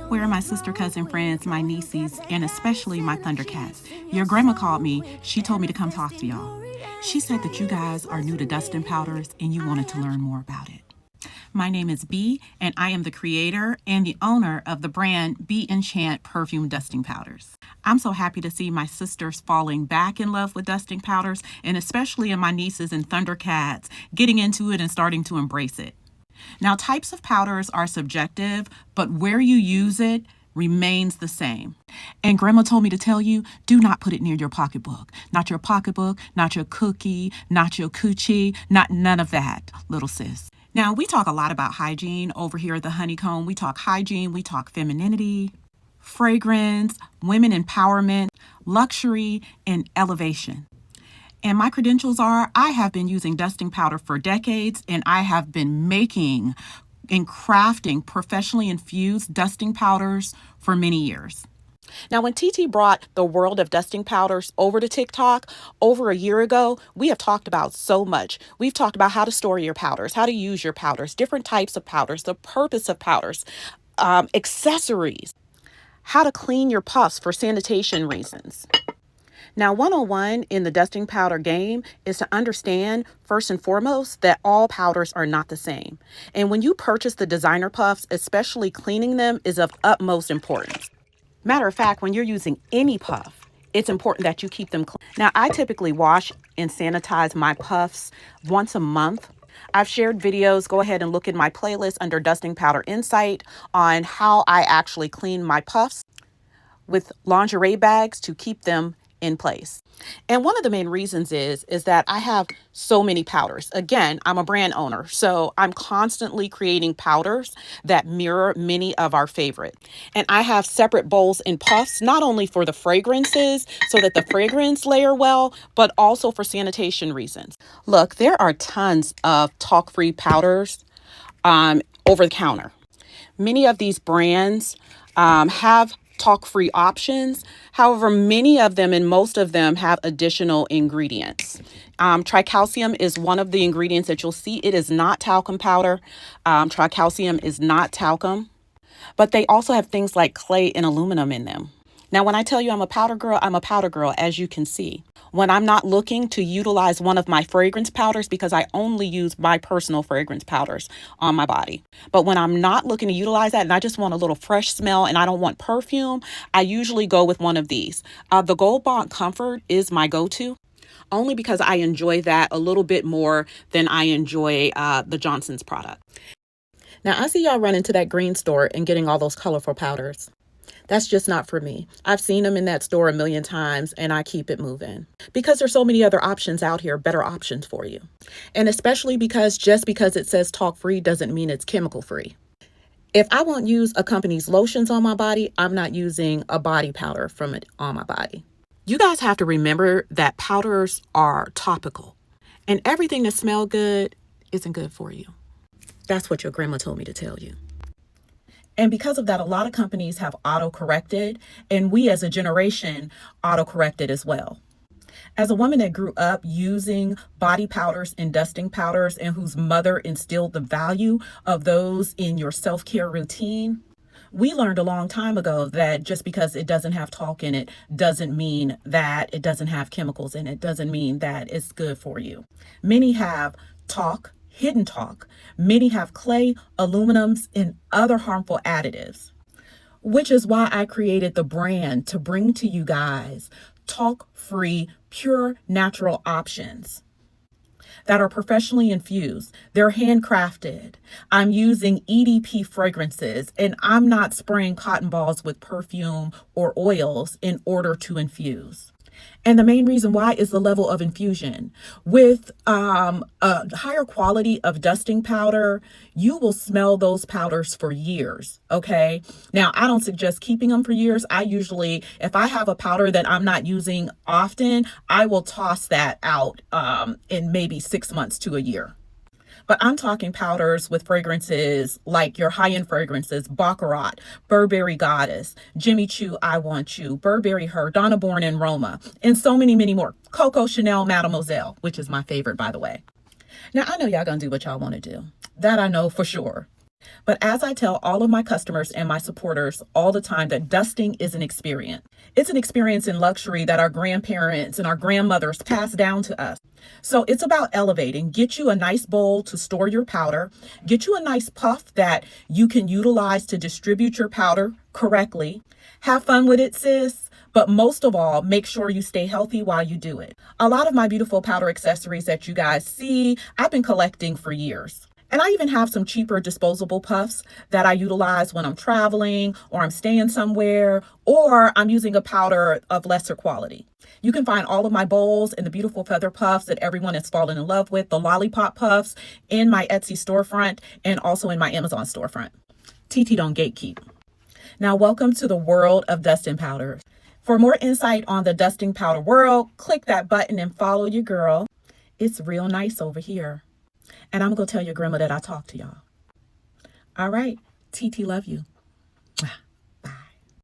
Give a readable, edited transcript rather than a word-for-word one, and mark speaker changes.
Speaker 1: Where are my sister, cousin, friends, my nieces, and especially my Thundercats? Your grandma called me. She told me to come talk to y'all. She said that you guys are new to dusting powders and you wanted to learn more about it. My name is Bee, and I am the creator and the owner of the brand Bee Enchant Perfume Dusting Powders. I'm so happy to see my sisters falling back in love with dusting powders, and especially in my nieces and Thundercats getting into it and starting to embrace it. Now, types of powders are subjective, but where you use it remains the same. And grandma told me to tell you, do not put it near your pocketbook. Not your pocketbook, not your cookie, not your coochie, not none of that, little sis. Now, we talk a lot about hygiene over here at the Honeycomb. We talk hygiene, we talk femininity, fragrance, women empowerment, luxury, and elevation. And my credentials are, I have been using dusting powder for decades, and I have been making and crafting professionally infused dusting powders for many years. Now, when TT brought the world of dusting powders over to TikTok over a year ago, we have talked about so much. We've talked about how to store your powders, how to use your powders, different types of powders, the purpose of powders, accessories, how to clean your puffs for sanitation reasons. Now, 101 in the dusting powder game is to understand, first and foremost, that all powders are not the same. And when you purchase the designer puffs, especially cleaning them is of utmost importance. Matter of fact, when you're using any puff, it's important that you keep them clean. Now, I typically wash and sanitize my puffs once a month. I've shared videos. Go ahead and look in my playlist under Dusting Powder Insight on how I actually clean my puffs with lingerie bags to keep them in place. And one of the main reasons is that I have so many powders. Again, I'm a brand owner, so I'm constantly creating powders that mirror many of our favorite. And I have separate bowls and puffs, not only for the fragrances, so that the fragrance layer well, but also for sanitation reasons. Look, there are tons of talc-free powders over the counter. Many of these brands have talc-free options. However, many of them and most of them have additional ingredients. Tricalcium is one of the ingredients that you'll see. It is not talcum powder. Tricalcium is not talcum, but they also have things like clay and aluminum in them. Now, when I tell you I'm a powder girl, as you can see. When I'm not looking to utilize one of my fragrance powders, because I only use my personal fragrance powders on my body. But when I'm not looking to utilize that and I just want a little fresh smell and I don't want perfume, I usually go with one of these. The Gold Bond Comfort is my go-to, only because I enjoy that a little bit more than I enjoy the Johnson's product. Now, I see y'all run into that green store and getting all those colorful powders. That's just not for me. I've seen them in that store a million times and I keep it moving because there's so many other options out here, better options for you. And especially because just because it says talc free doesn't mean it's chemical free. If I won't use a company's lotions on my body, I'm not using a body powder from it on my body. You guys have to remember that powders are topical and everything that smells good isn't good for you. That's what your grandma told me to tell you. And because of that, a lot of companies have auto-corrected, and we as a generation auto-corrected as well. As a woman that grew up using body powders and dusting powders and whose mother instilled the value of those in your self-care routine, we learned a long time ago that just because it doesn't have talc in it doesn't mean that it doesn't have chemicals in it, doesn't mean that it's good for you. Many have talc, hidden talc. Many have clay, aluminums, and other harmful additives, which is why I created the brand to bring to you guys talc-free, pure, natural options that are professionally infused. They're handcrafted. I'm using EDP fragrances, and I'm not spraying cotton balls with perfume or oils in order to infuse. And the main reason why is the level of infusion. With a higher quality of dusting powder, you will smell those powders for years, okay? Now, I don't suggest keeping them for years. I usually, if I have a powder that I'm not using often, I will toss that out in maybe 6 months to a year. But I'm talking powders with fragrances like your high-end fragrances, Baccarat, Burberry Goddess, Jimmy Choo, I Want You, Burberry Her, Donna Born and Roma, and so many, many more. Coco Chanel, Mademoiselle, which is my favorite, by the way. Now, I know y'all gonna do what y'all want to do. That I know for sure. But as I tell all of my customers and my supporters all the time, that dusting is an experience. It's an experience in luxury that our grandparents and our grandmothers passed down to us. So it's about elevating. Get you a nice bowl to store your powder. Get you a nice puff that you can utilize to distribute your powder correctly. Have fun with it, sis. But most of all, make sure you stay healthy while you do it. A lot of my beautiful powder accessories that you guys see, I've been collecting for years. And I even have some cheaper disposable puffs that I utilize when I'm traveling or I'm staying somewhere or I'm using a powder of lesser quality. You can find all of my bowls and the beautiful feather puffs that everyone has fallen in love with, the lollipop puffs, in my Etsy storefront and also in my Amazon storefront. TT don't gatekeep. Now, welcome to the world of dusting powders. For more insight on the dusting powder world, click that button and follow your girl. It's real nice over here. And I'm going to tell your grandma that I talked to y'all. All right. TT love you.